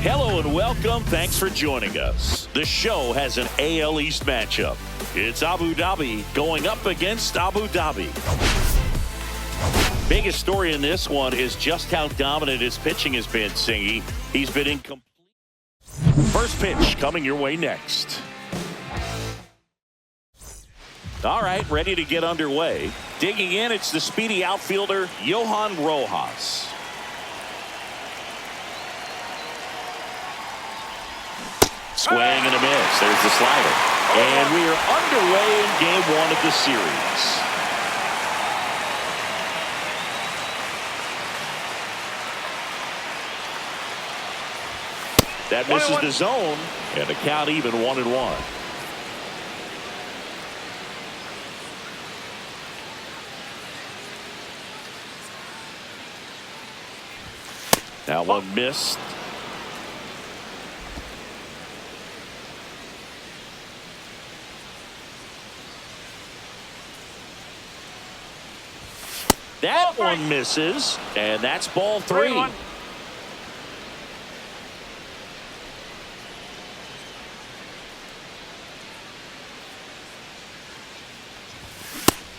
Hello and welcome. Thanks for joining us. The show has an AL East matchup. It's Abu Dhabi going up against Abu Dhabi. Biggest story in this one is just how dominant his pitching has been, Singy. He's been incomplete. First pitch coming your way next. All right, ready to get underway. Digging in, it's the speedy outfielder, Johan Rojas. Swing and a miss. There's the slider. And we are underway in game one of the series. That misses the zone, and the count even 1-1. Now one missed. That one misses, and that's ball 3.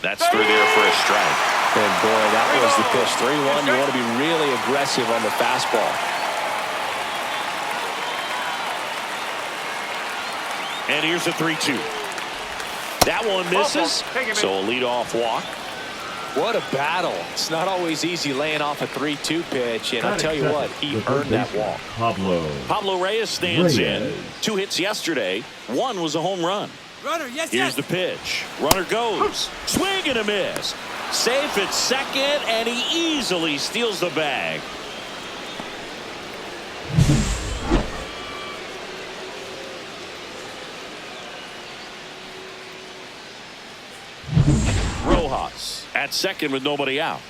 That's through there for a strike. And boy, that was the pitch. 3-1. You want to be really aggressive on the fastball. And here's a 3-2. That one misses, so a leadoff walk. What a battle. It's not always easy laying off a 3-2 pitch, and I'll tell you what, he earned that walk. Pablo Reyes stands in. 2 hits yesterday. 1 was a home run. Runner, yes, Here's the pitch. Runner goes. Swing and a miss. Safe at second, and he easily steals the bag. Rojas at second with nobody out.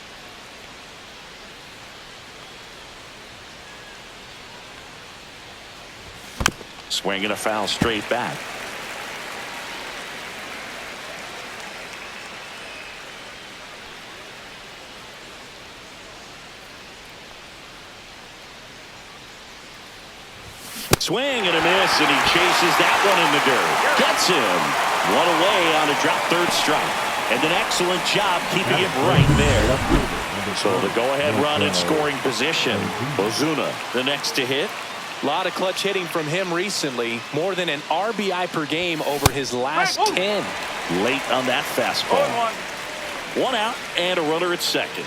Swing and a foul straight back. Swing and a miss, and he chases that one in the dirt. Gets him. One away on a drop third strike. And an excellent job keeping it right there. So the go-ahead run in scoring position. Ozuna, the next to hit. A lot of clutch hitting from him recently. More than an RBI per game over his last 10. Late on that fastball. 1 out and a runner at second.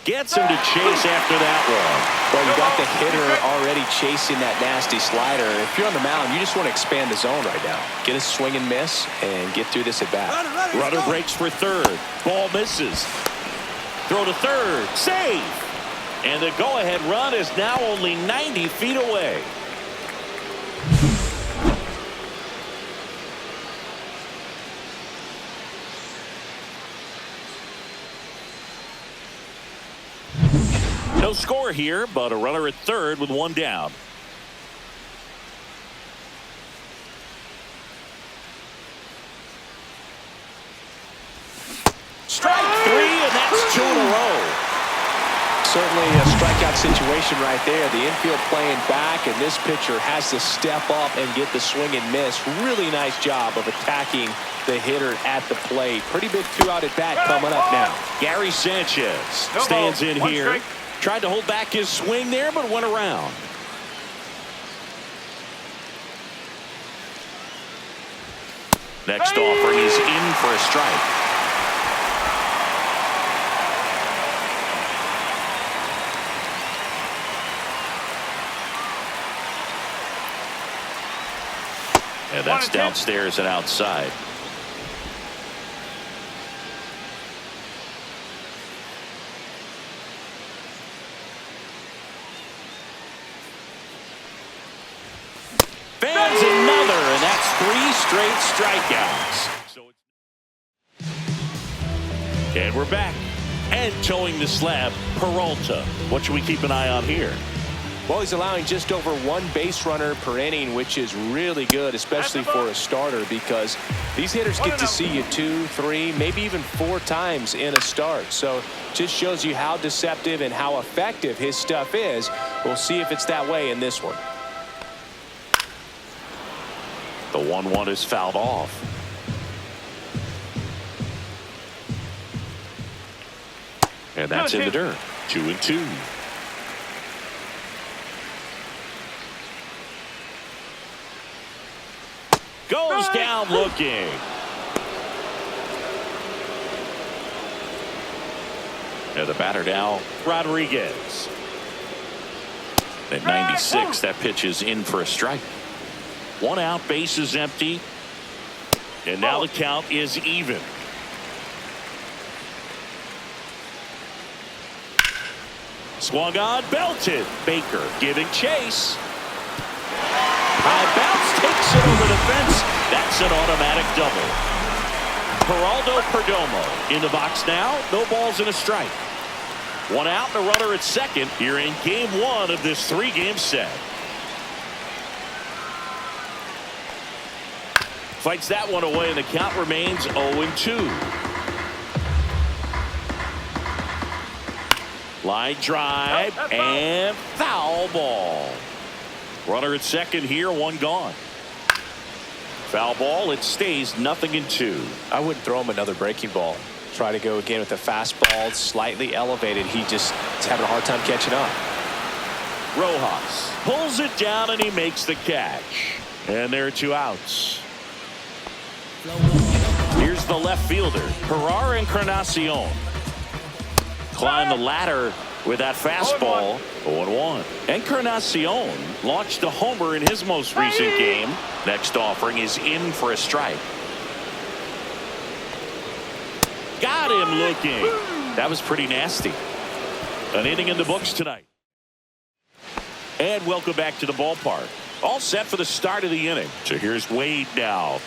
Gets him to chase after that one. Well, you got the hitter already chasing that nasty slider. If you're on the mound, you just want to expand the zone right now. Get a swing and miss and get through this at bat. Runner breaks for third. Ball misses. Throw to third. Save. And the go-ahead run is now only 90 feet away. No score here, but a runner at third with 1 down. Strike 3, and that's 2 in a row. Certainly a strikeout situation right there. The infield playing back, and this pitcher has to step up and get the swing and miss. Really nice job of attacking the hitter at the plate. Pretty big 2-out at bat coming up now. Gary Sanchez stands in here. Tried to hold back his swing there, but went around. Next offering is in for a strike. And that's downstairs and outside. Fans another, and that's 3 straight strikeouts. And we're back. And towing the slab, Peralta. What should we keep an eye on here? Well, he's allowing just over 1 base runner per inning, which is really good, especially for a starter, because these hitters get to see you 2, 3, maybe even 4 times in a start. So just shows you how deceptive and how effective his stuff is. We'll see if it's that way in this one. The 1-1 is fouled off. And that's in the dirt. 2-2. Goes down looking. And the batter now, Rodriguez. At 96, that pitch is in for a strike. 1 out, base is empty. And now the count is even. Swung on, belted. Baker giving chase. High bounce takes it over the fence. That's an automatic double. Geraldo Perdomo in the box now. No balls and a strike. 1 out and a runner at second here in game 1 of this 3-game set. Fights that one away and the count remains 0-2. Line drive and foul ball. Runner at second here, 1 gone. Foul ball, it stays 0-2. I wouldn't throw him another breaking ball. Try to go again with the fastball, slightly elevated. He just is having a hard time catching up. Rojas pulls it down and he makes the catch. And there are 2 outs. Here's the left fielder, Pilar Encarnacion. Climb the ladder with that fastball. 0-1. Encarnacion launched a homer in his most recent game. Next offering is in for a strike. Got him looking. That was pretty nasty. An inning in the books tonight. And welcome back to the ballpark. All set for the start of the inning. So here's Wade now.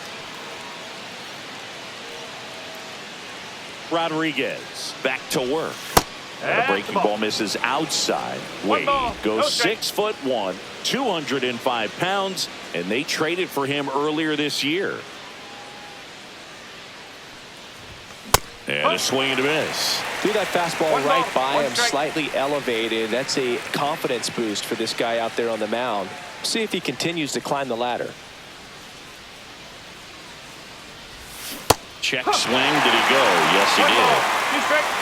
Rodriguez back to work. And a breaking ball misses outside. Wade goes 6'1", 205 pounds, and they traded for him earlier this year. And a swing and a miss. Threw that fastball right by him, slightly elevated. That's a confidence boost for this guy out there on the mound. See if he continues to climb the ladder. Check swing. Did he go? Yes, he did.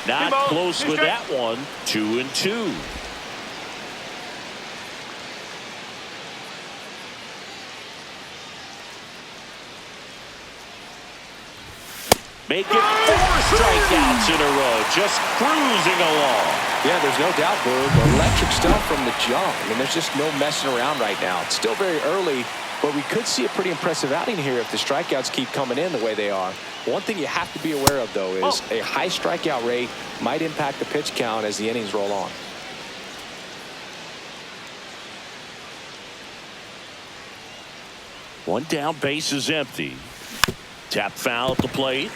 Not close with that one. 2-2. Make it 4 strikeouts in a row. Just cruising along. Yeah, there's no doubt, Boog. Electric stuff from the jump. I mean, there's just no messing around right now. It's still very early, but we could see a pretty impressive outing here if the strikeouts keep coming in the way they are. One thing you have to be aware of, though, is a high strikeout rate might impact the pitch count as the innings roll on. One down, base is empty. Tap foul at the plate.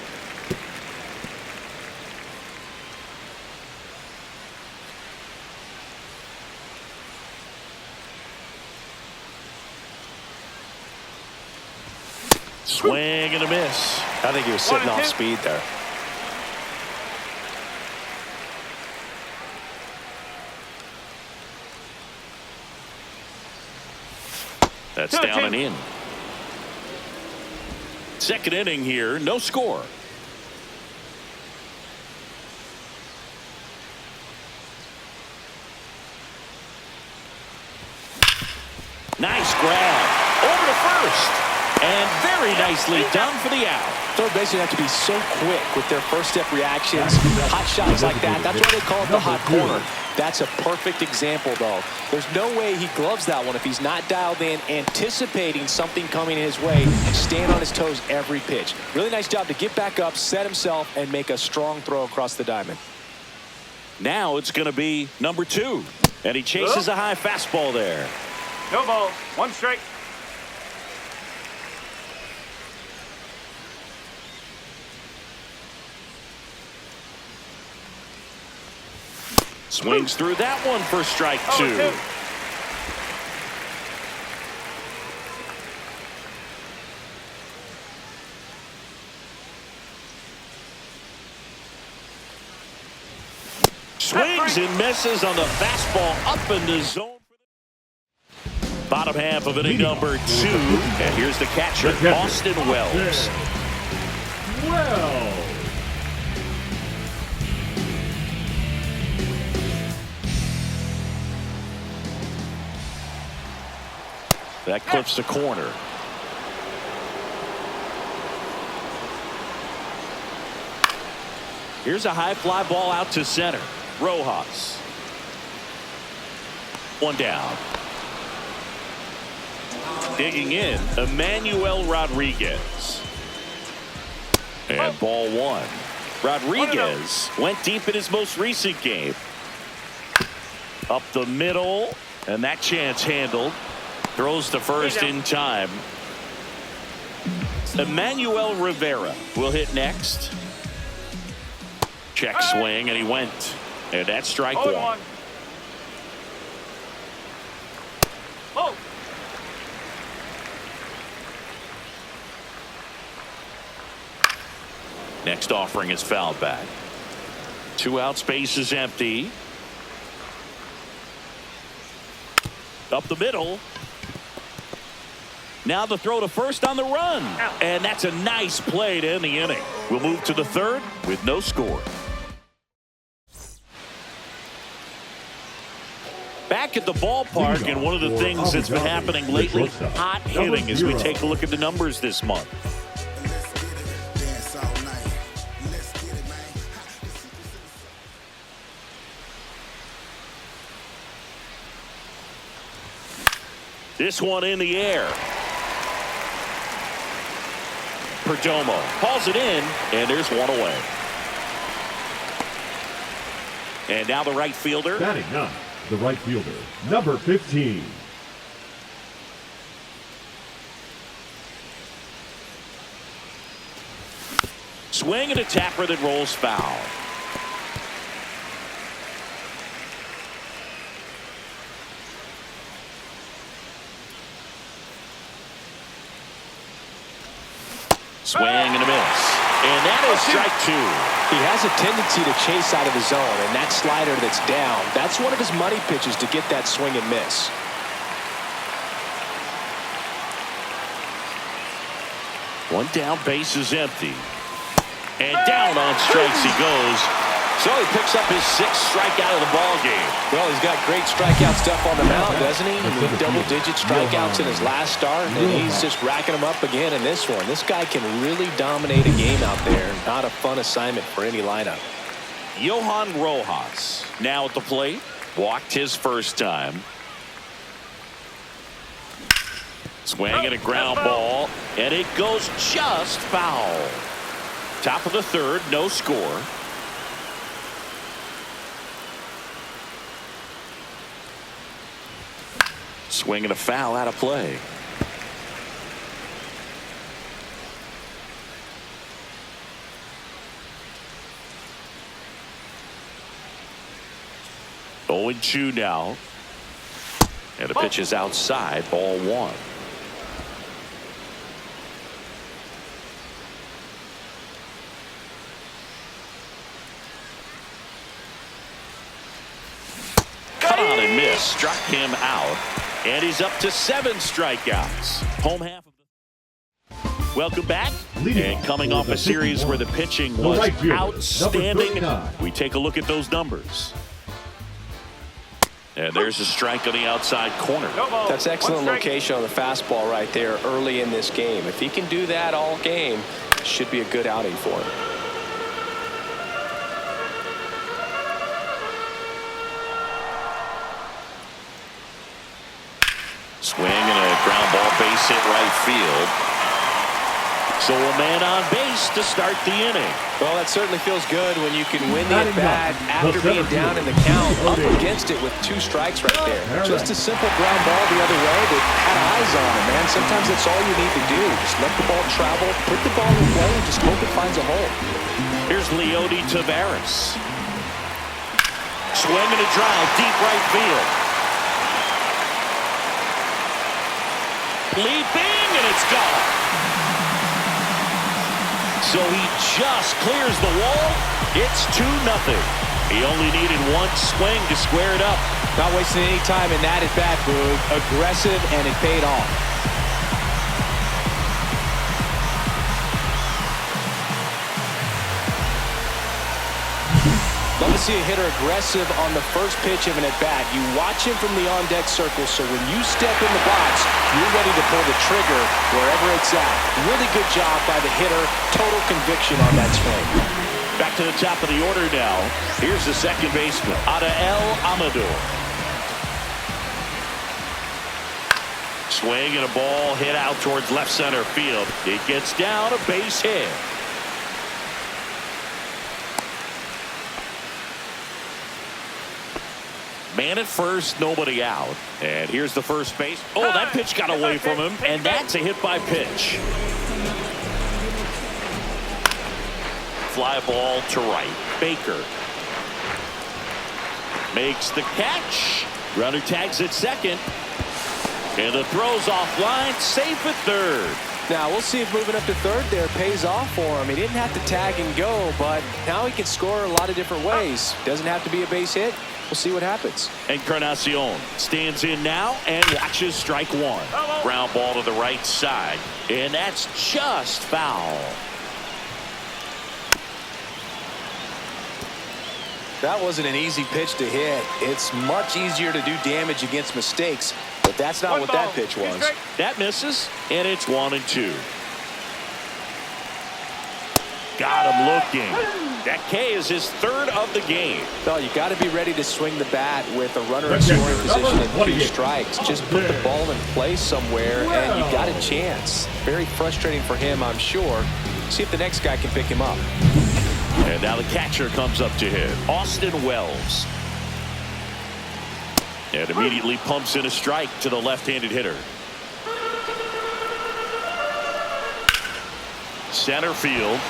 Swing and a miss. I think he was sitting off speed there. That's down and in. Second inning here, no score. Nice grab over to first. And very nicely done for the out. Third basemen have to be so quick with their first step reactions. Hot shots like that. That's why they call it the hot corner. That's a perfect example, though. There's no way he gloves that one if he's not dialed in, anticipating something coming his way, stand on his toes every pitch. Really nice job to get back up, set himself, and make a strong throw across the diamond. Now it's going to be number 2. And he chases a high fastball there. No ball. 1 strike. Swings through that one for strike two. Swings and misses on the fastball up in the zone. Bottom half of inning number 2. And here's the catcher, Austin Wells. That clips the corner. Here's a high fly ball out to center. Rojas. One down. Digging in, Emmanuel Rodriguez. And ball one. Rodriguez went deep in his most recent game. Up the middle, and that chance handled. Throws to first in time. Emmanuel Rivera will hit next. Check swing, and he went. And that's strike one. Next offering is fouled back. 2 outs, base is empty. Up the middle. Now the throw to first on the run. And that's a nice play to end the inning. We'll move to the third with no score. Back at the ballpark, and one of the things that's been happening lately, hot hitting as we take a look at the numbers this month. This one in the air. Perdomo hauls it in, and there's one away. And now the right fielder. Batting up, the right fielder, number 15. Swing and a tapper that rolls foul. Swing and a miss. And that is strike two. He has a tendency to chase out of the zone, and that slider that's down, that's one of his money pitches to get that swing and miss. One down, base is empty. And down on strikes he goes. So he picks up his 6th strikeout of the ball game. Well, he's got great strikeout stuff on the mound, doesn't he? Double-digit strikeouts in his last start, and he's just racking them up again in this one. This guy can really dominate a game out there. Not a fun assignment for any lineup. Johan Rojas now at the plate. Walked his first time. Swing and a ground ball, and it goes just foul. Top of the third, no score. Swing and a foul out of play. Oh, 0-2 now. And the pitch is outside, ball one. Cut on and miss, struck him out. And he's up to 7 strikeouts. Home half of the. Welcome back. And coming off a series where the pitching was outstanding, we take a look at those numbers. And there's a strike on the outside corner. That's excellent location on the fastball right there early in this game. If he can do that all game, it should be a good outing for him. Swing and a ground ball, base hit right field. So a man on base to start the inning. Well, that certainly feels good when you can win the at-bat after being down in the count, up against it with 2 strikes right there. Just a simple ground ball the other way that had eyes on it, man. Sometimes that's all you need to do. Just let the ball travel, put the ball in play, and just hope it finds a hole. Here's Lidom Tavares. Swing and a drive, deep right field. Leaping, and it's gone. So he just clears the wall. It's 2-0. He only needed one swing to square it up. Not wasting any time in that at-bat, Boog. Aggressive, and it paid off. Love to see a hitter aggressive on the first pitch of an at-bat. You watch him from the on-deck circle, so when you step in the box, you're ready to pull the trigger wherever it's at. Really good job by the hitter. Total conviction on that swing. Back to the top of the order now. Here's the second baseman, Adael Amador. Swing and a ball hit out towards left center field. It gets down, a base hit. Man at first, nobody out. And here's the first base. Oh, that pitch got away from him, and that's a hit by pitch. Fly ball to right. Baker makes the catch. Runner tags at second. And the throw's offline, safe at third. Now, we'll see if moving up to third there pays off for him. He didn't have to tag and go, but now he can score a lot of different ways. Doesn't have to be a base hit. We'll see what happens. Encarnacion stands in now and watches strike one. Ground ball to the right side. And that's just foul. That wasn't an easy pitch to hit. It's much easier to do damage against mistakes, but that's not what that pitch was. That misses, and it's 1-2. Got him looking. That K is his third of the game. So you got to be ready to swing the bat with a runner in scoring position and 2 strikes. Just put the ball in place somewhere, and you got a chance. Very frustrating for him, I'm sure. See if the next guy can pick him up. And now the catcher comes up to hit, Austin Wells. And immediately pumps in a strike to the left-handed hitter. Center field.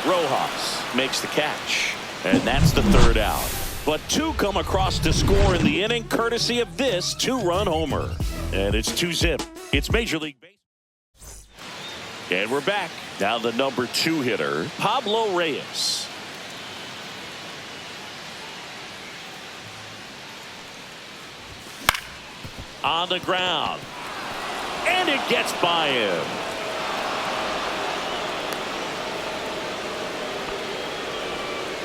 Rojas makes the catch. And that's the third out. But 2 come across to score in the inning, courtesy of this 2-run homer. And it's 2-zip. It's Major League Baseball. And we're back. Now the number 2 hitter, Pablo Reyes. On the ground. And it gets by him.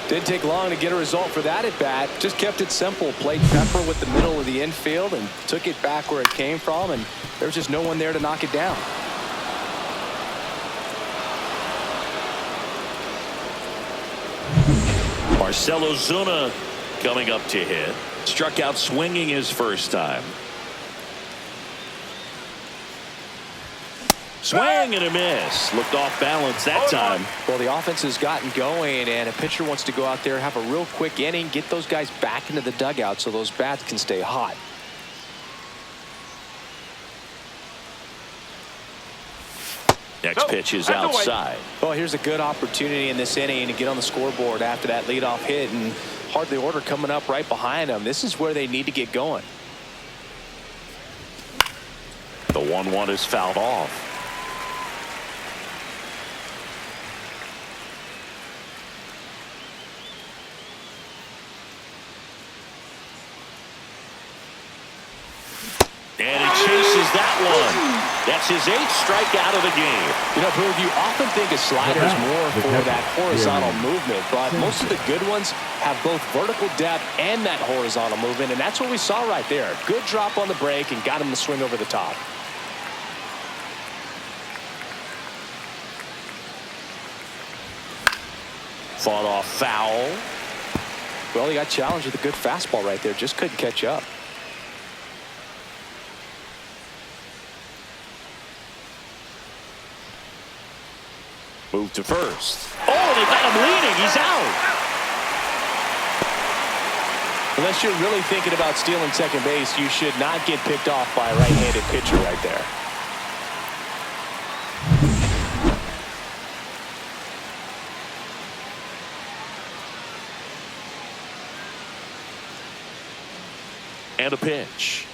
Didn't take long to get a result for that at bat. Just kept it simple. Played pepper with the middle of the infield and took it back where it came from. And there was just no one there to knock it down. Marcelo Zuna coming up to hit. Struck out swinging his first time. Swing and a miss. Looked off balance that time. Well, the offense has gotten going, and a pitcher wants to go out there, have a real quick inning, get those guys back into the dugout so those bats can stay hot. Next pitch is outside. Well, here's a good opportunity in this inning to get on the scoreboard after that leadoff hit, and hardly order coming up right behind them. This is where they need to get going. The 1-1 is fouled off. And he chases that one. That's his 8th strikeout of the game. You know, Boog, you often think a slider is more for that horizontal movement, but most of the good ones have both vertical depth and that horizontal movement, and that's what we saw right there. Good drop on the break and got him to swing over the top. Fought off foul. Well, he got challenged with a good fastball right there. Just couldn't catch up. Move to first. Oh, they got him leading. He's out. Unless you're really thinking about stealing second base, you should not get picked off by a right-handed pitcher right there. And a pitch.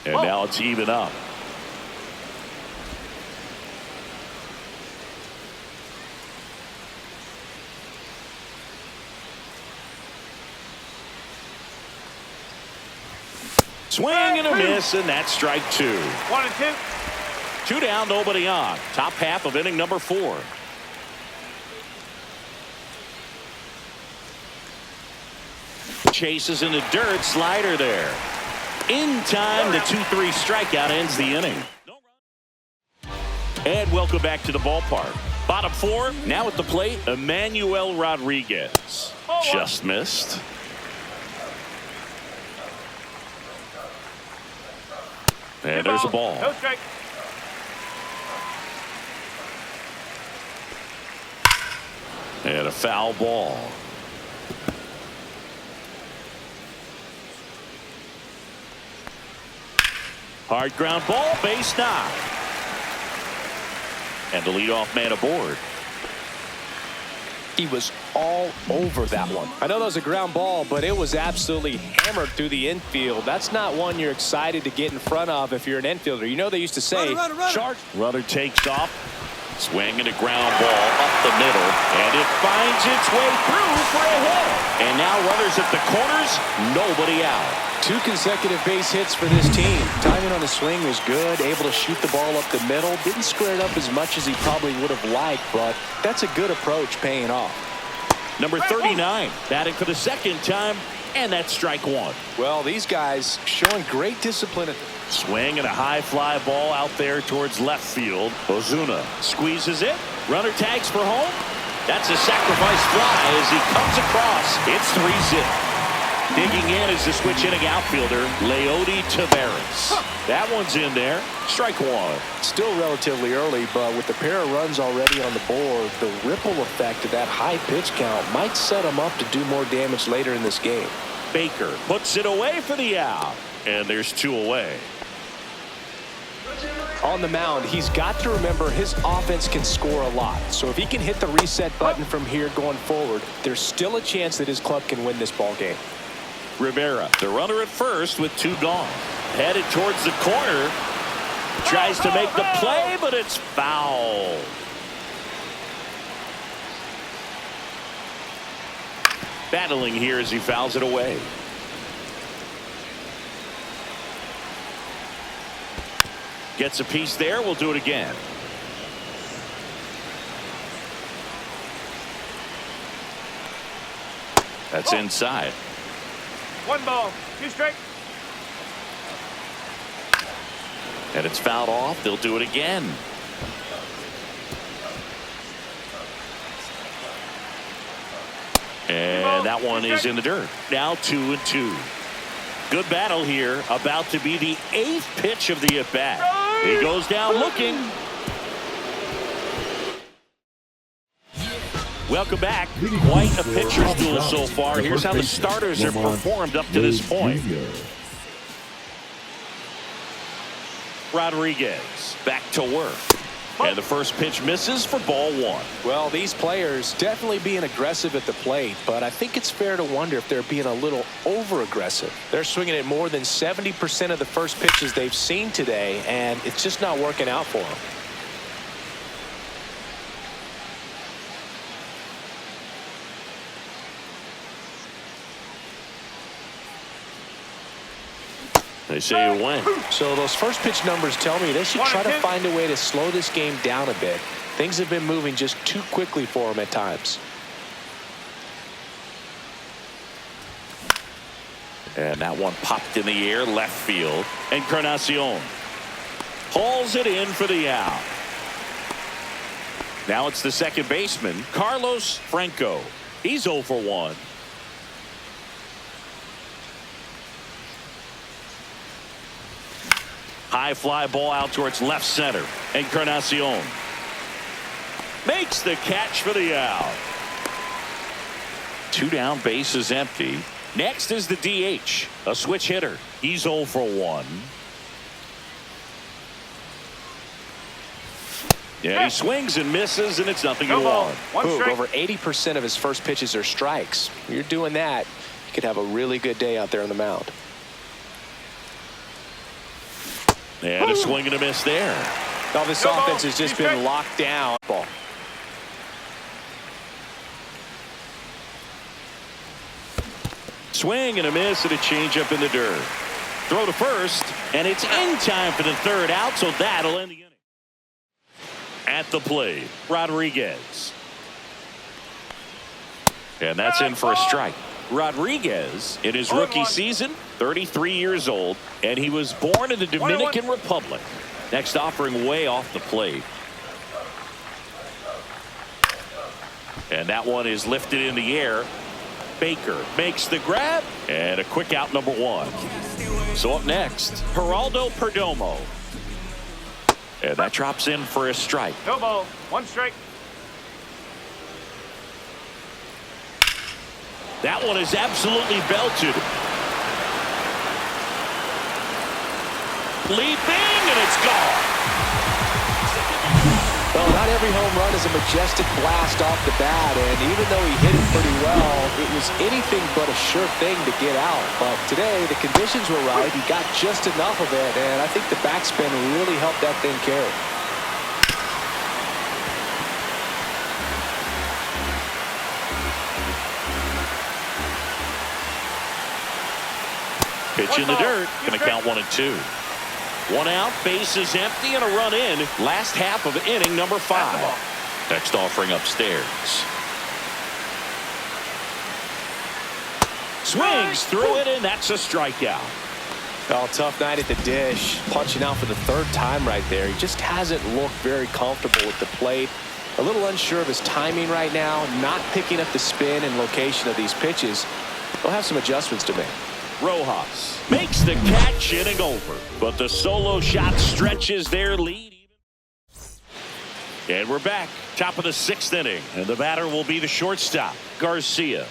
And now it's even up. Swing and a miss, and that's strike two. 1 and 2. Two down, nobody on. Top half of inning number 4. Chases in the dirt, slider there. In time, the 2-3 strikeout ends the inning. And welcome back to the ballpark. Bottom 4, now at the plate, Emmanuel Rodriguez. Just missed. And there's a ball. No strike. And a foul ball. Hard ground ball, base knock. And the leadoff man aboard. He was all over that one. I know that was a ground ball, but it was absolutely hammered through the infield. That's not one you're excited to get in front of if you're an infielder. You know they used to say, charge. Runner takes off. Swinging a ground ball up the middle. And it finds its way through for a hit. And now runners at the corners, nobody out. 2 consecutive base hits for this team. Timing on the swing was good. Able to shoot the ball up the middle. Didn't square it up as much as he probably would have liked, but that's a good approach paying off. Number 39, batting for the second time, and that's strike 1. Well, these guys showing great discipline. Swing and a high fly ball out there towards left field. Ozuna squeezes it. Runner tags for home. That's a sacrifice fly as he comes across. It's 3-zip. Digging in is the switch hitting outfielder, Leody Taveras. That one's in there. Strike 1. Still relatively early, but with the pair of runs already on the board, the ripple effect of that high pitch count might set him up to do more damage later in this game. Baker puts it away for the out. And there's 2 away. On the mound, he's got to remember his offense can score a lot. So if he can hit the reset button from here going forward, there's still a chance that his club can win this ball game. Rivera, the runner at first with 2 gone. Headed towards the corner. Tries to make the play, but it's foul. Battling here as he fouls it away. Gets a piece there. We'll do it again. That's inside. 1 ball, 2 strike. And it's fouled off. They'll do it again. And that one is in the dirt. Now 2-2. Good battle here. About to be the 8th pitch of the at-bat. He goes down looking. Welcome back. Quite a pitcher's duel so far. Here's how the starters have performed up to this point. Rodriguez back to work. And the first pitch misses for ball 1. Well, these players definitely being aggressive at the plate, but I think it's fair to wonder if they're being a little over-aggressive. They're swinging at more than 70% of the first pitches they've seen today, and it's just not working out for them. They say it went. So those first pitch numbers tell me they should try to find a way to slow this game down a bit. Things have been moving just too quickly for them at times. And that one popped in the air left field. Encarnacion hauls it in for the out. Now it's the second baseman, Carlos Franco. He's 0 for 1. High fly ball out towards left center. Encarnacion makes the catch for the out. 2 down, bases empty. Next is the DH, a switch hitter. He's 0 for 1. Yeah, he swings and misses, and it's nothing to one. Over 80% of his first pitches are strikes. When you're doing that, you could have a really good day out there on the mound. And a swing and a miss there. Now this offense has just been locked down. Ball. Swing and a miss and a changeup in the dirt. Throw to first, and it's in time for the third out, so that'll end the inning. At the plate, Rodriguez. And that's in for a strike. Rodriguez, in his rookie season, 33 years old, and he was born in the Dominican Republic. Next offering way off the plate. And that one is lifted in the air. Baker makes the grab, and a quick out, number one. So up next, Geraldo Perdomo. And that drops in for a strike. No ball. One strike. That one is absolutely belted. Leaping, and it's gone. Well, not every home run is a majestic blast off the bat, and even though he hit it pretty well, it was anything but a sure thing to get out. But today, the conditions were right. He got just enough of it, and I think the backspin really helped that thing carry. Pitch in the dirt. Going to count 1-2. One out, bases empty, and a run in. Last half of inning number 5. Next offering upstairs. Swings through it, and that's a strikeout. Well, tough night at the dish. Punching out for the third time right there. He just hasn't looked very comfortable with the plate. A little unsure of his timing right now. Not picking up the spin and location of these pitches. He'll have some adjustments to make. Rojas makes the catch, inning over. But the solo shot stretches their lead. And we're back. Top of the 6th inning. And the batter will be the shortstop, Garcia.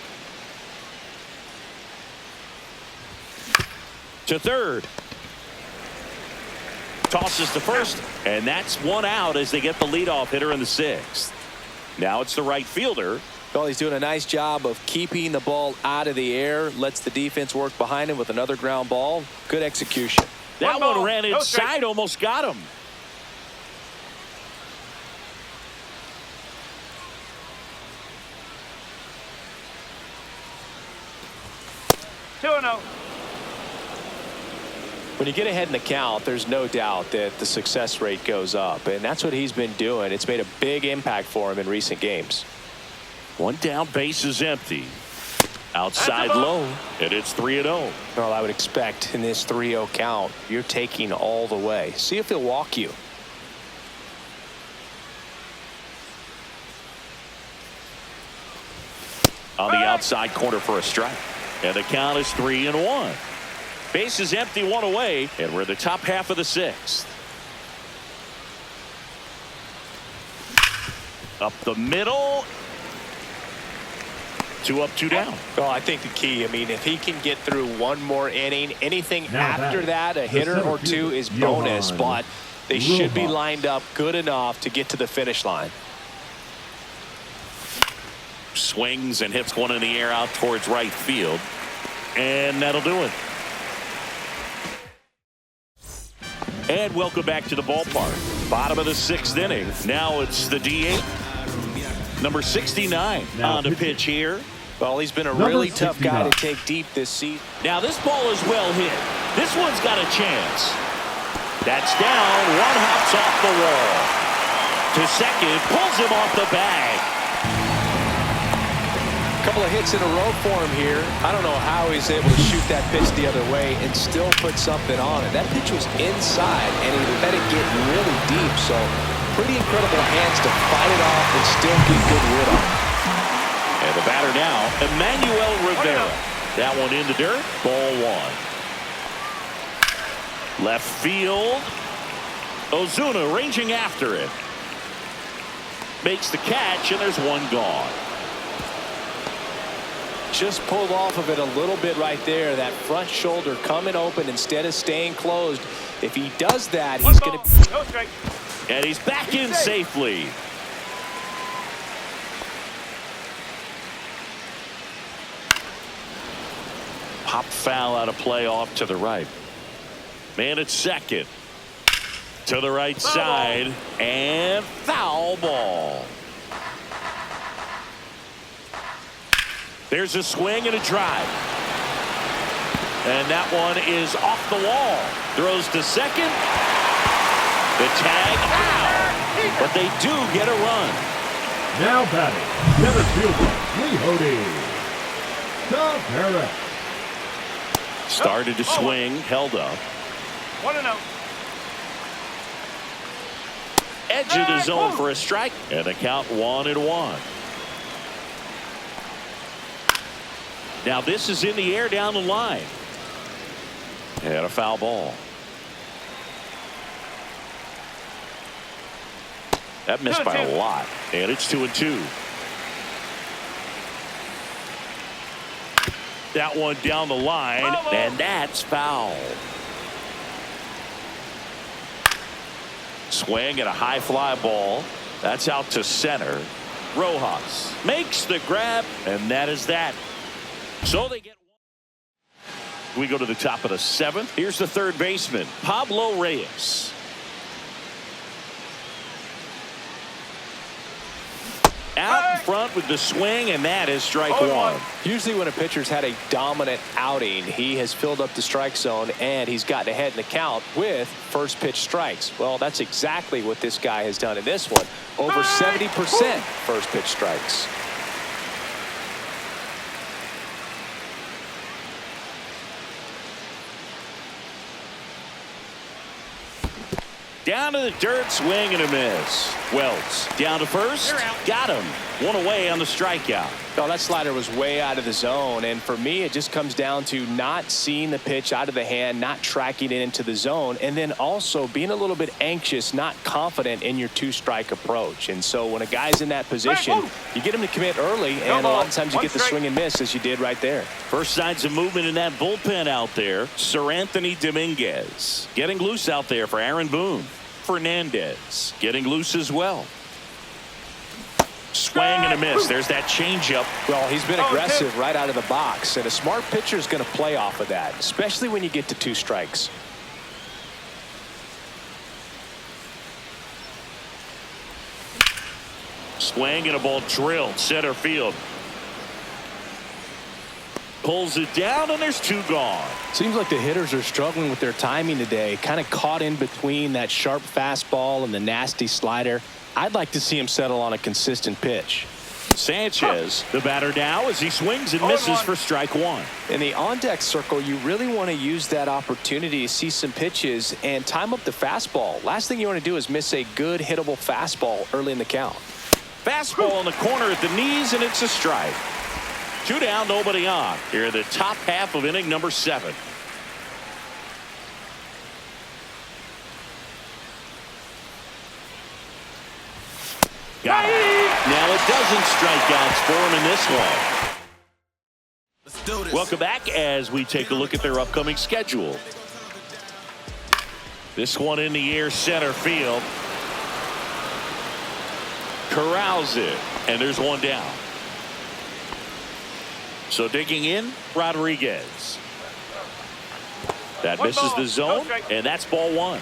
To third. Tosses to first. And that's one out as they get the leadoff hitter in the 6th. Now it's the right fielder. Well, he's doing a nice job of keeping the ball out of the air. Lets the defense work behind him with another ground ball. Good execution. That one ran inside, almost got him. When you get ahead in the count, there's no doubt that the success rate goes up, and that's what he's been doing. It's made a big impact for him in recent games. One down, base is empty. Outside low, and it's 3-0. Well, I would expect in this 3-0 count, you're taking all the way. See if he'll walk you. On the outside corner for a strike. And the count is 3-1. Base is empty, one away, and we're in the top half of the 6th. Up the middle. 2 up, 2 down. Well, I think the key, if he can get through one more inning, anything Now after that, a hitter or two is bonus, but they should be lined up good enough to get to the finish line. Swings and hits one in the air out towards right field. And that'll do it. And welcome back to the ballpark. Bottom of the 6th inning. Now it's the DH. Number 69 on the pitch here. Well, he's been a really tough guy to take deep this season. Now this ball is well hit. This one's got a chance. That's down. One hops off the wall. To second, pulls him off the bag. A couple of hits in a row for him here. I don't know how he's able to shoot that pitch the other way and still put something on it. That pitch was inside, and he let it get really deep. So pretty incredible hands to fight it off and still get good wood on it. And the batter now, Emmanuel Rivera. That one in the dirt. Ball 1. Left field. Ozuna ranging after it. Makes the catch, and there's one gone. Just pulled off of it a little bit right there. That front shoulder coming open instead of staying closed. If he does that, he's going to... No strike. And he's back in safely. Pop foul out of play off to the right. Man at second. To the right side, and foul ball. There's a swing and a drive. And that one is off the wall. Throws to second. The tag out. But they do get a run. Now batting, center fielder, Lidom The Show. Started to swing, held up. 1-0. Edge of the zone for a strike. And the count 1-1. Now this is in the air down the line. And a foul ball. That missed by a lot. And it's 2-2. That one down the line. And that's foul. Swing at a high fly ball. That's out to center. Rojas makes the grab. And that is that. So they get one. We go to the top of the 7th. Here's the third baseman, Pablo Reyes. Out in front with the swing, and that is strike one. Usually when a pitcher's had a dominant outing, he has filled up the strike zone and he's gotten ahead in the count with first pitch strikes. Well, that's exactly what this guy has done in this one. Over 70% first pitch strikes. Down to the dirt, swing and a miss. Wells down to first, got him. One away on the strikeout. Oh, that slider was way out of the zone, and for me it just comes down to not seeing the pitch out of the hand, not tracking it into the zone, and then also being a little bit anxious, not confident in your two-strike approach. And so when a guy's in that position, you get him to commit early, and a lot of times you get the swing and miss as you did right there. First signs of movement in that bullpen out there. Sir Anthony Dominguez getting loose out there for Aaron Boone. Fernandez getting loose as well. Swing and a miss. There's that changeup. Well, he's been aggressive right out of the box, and a smart pitcher is going to play off of that, especially when you get to 2 strikes. Swing and a ball drilled center field. Pulls it down, and there's 2 gone. Seems like the hitters are struggling with their timing today, kind of caught in between that sharp fastball and the nasty slider. I'd like to see him settle on a consistent pitch. Sanchez, the batter now, as he swings and misses for strike 1. In the on-deck circle, you really want to use that opportunity to see some pitches and time up the fastball. Last thing you want to do is miss a good hittable fastball early in the count. Fastball in the corner at the knees, and it's a strike. 2 down, nobody on. Here in the top half of inning number 7. Got it. Now it doesn't strike outs for him in this one. Let's do this. Welcome back as we take a look at their upcoming schedule. This one in the air center field. Corrals it, and there's 1 down. So digging in, Rodriguez. That misses the zone, and that's ball 1.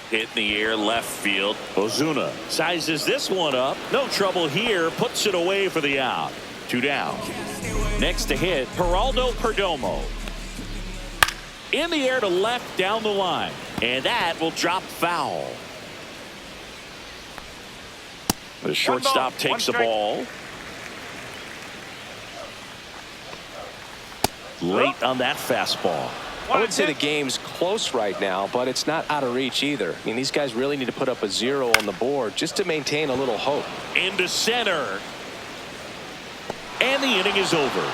Hit in the air left field. Ozuna sizes this one up. No trouble here. Puts it away for the out. 2 down. Next to hit, Geraldo Perdomo. In the air to left down the line. And that will drop foul. The shortstop takes the ball. Late on that fastball. I would say the game's close right now, but it's not out of reach either. I mean, these guys really need to put up a 0 on the board just to maintain a little hope. Into center. And the inning is over.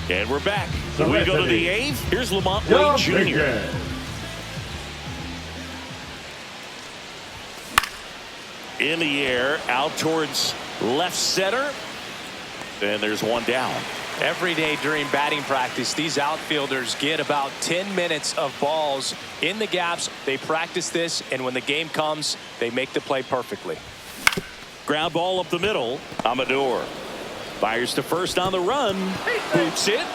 And we're back. We go to the 8th. Here's Lamont Wade Jr. In the air, out towards left center. And there's 1 down. Every day during batting practice, these outfielders get about 10 minutes of balls in the gaps. They practice this, and when the game comes, they make the play perfectly. Ground ball up the middle. Amador. Fires to first on the run. Boots it.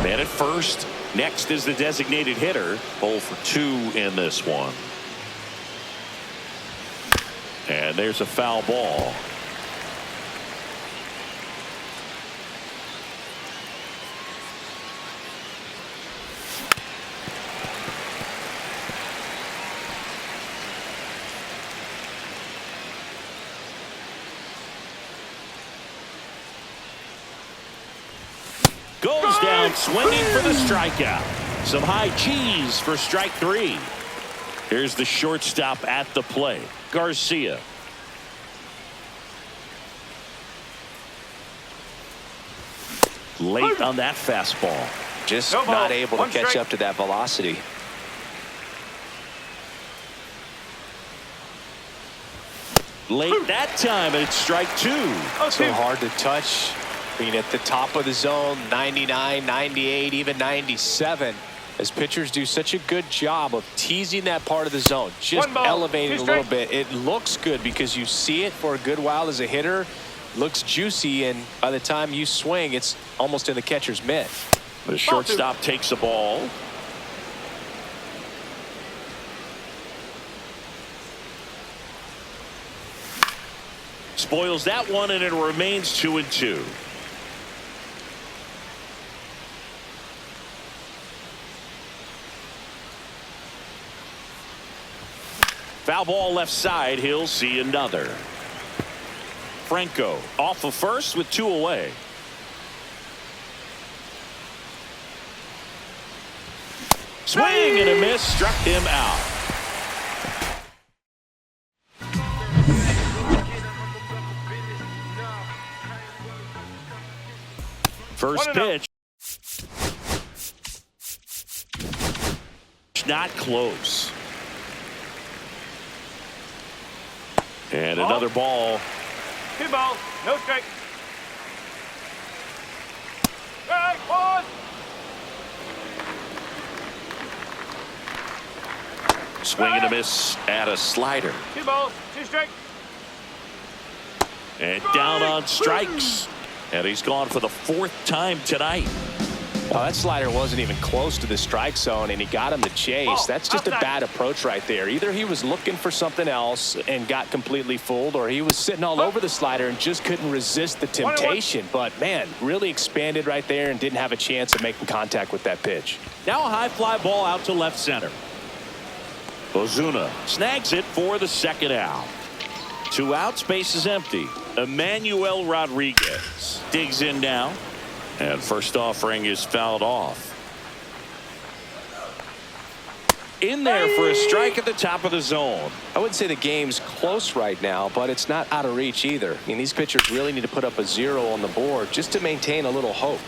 Man at first. Next is the designated hitter. 0 for 2 in this one. And there's a foul ball. Goes down swinging for the strikeout. Some high cheese for strike 3. Here's the shortstop at the plate, Garcia. Late on that fastball. Just No ball. not able to One catch strike. up to that velocity. Late that time, and it's strike 2. So hard to touch. Being at the top of the zone, 99, 98, even 97. As pitchers do such a good job of teasing that part of the zone, just One ball, elevating two a little strikes. bit. It looks good because you see it for a good while as a hitter. Looks juicy, and by the time you swing, it's almost in the catcher's mitt. The shortstop takes the ball. Spoils that one, and it remains 2-2. Foul ball left side. He'll see another. Franco off of first with 2 away. Swing and a miss, struck him out. First pitch. Not close. And another ball. 2 balls, no strike. Strike, pause. Swing and a miss at a slider. 2 balls, 2 strikes. And down on strikes. And he's gone for the 4th time tonight. Well, that slider wasn't even close to the strike zone, and he got him to chase. That's just a bad approach right there. Either he was looking for something else and got completely fooled, or he was sitting all over the slider and just couldn't resist the temptation. But, man, really expanded right there and didn't have a chance of making contact with that pitch. Now a high fly ball out to left center. Ozuna snags it for the 2nd out. 2 outs, base is empty. Emmanuel Rodriguez digs in now. And first offering is fouled off. In there for a strike at the top of the zone. I wouldn't say the game's close right now, but it's not out of reach either. I mean, these pitchers really need to put up a 0 on the board just to maintain a little hope.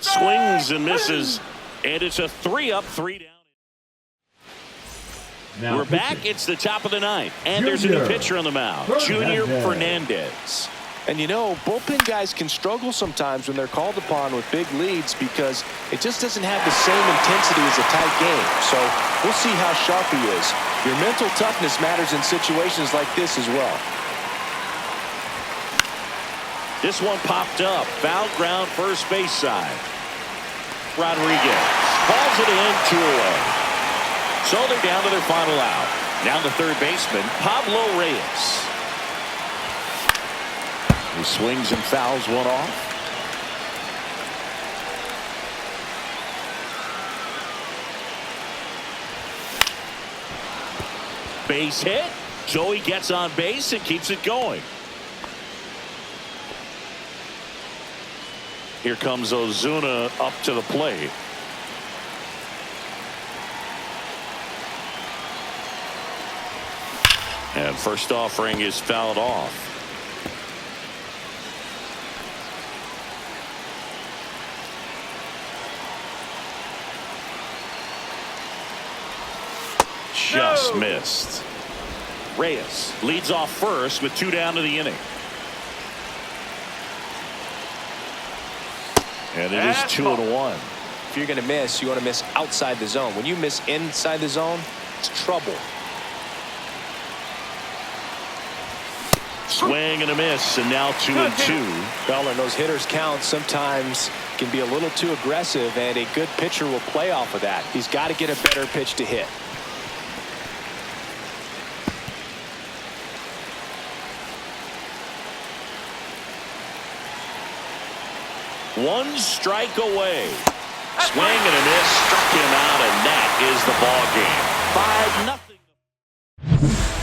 Swings and misses. And it's a 3-up, 3 down. Now We're back. pitching. It's the top of the 9th. And there's a new Junior pitcher on the mound. Junior Fernandez. And you know, bullpen guys can struggle sometimes when they're called upon with big leads because it just doesn't have the same intensity as a tight game. So we'll see how sharp he is. Your mental toughness matters in situations like this as well. This one popped up. Foul ground, first base side. Rodriguez hauls it in, 2 away. So they're down to their final out. Now the third baseman, Pablo Reyes. He swings and fouls one off. Base hit. So he gets on base and keeps it going. Here comes Ozuna up to the plate. And first offering is fouled off. Just missed. Reyes leads off first with 2 down to the inning. And it is 2-1. if you're going to miss, you want to miss outside the zone. When you miss inside the zone, it's trouble. Swing and a miss, and now 2-2. Well, and those hitters count sometimes can be a little too aggressive, and a good pitcher will play off of that. He's got to get a better pitch to hit. One strike away. Swing and a miss, struck him out, and that is the ball game. 5-0.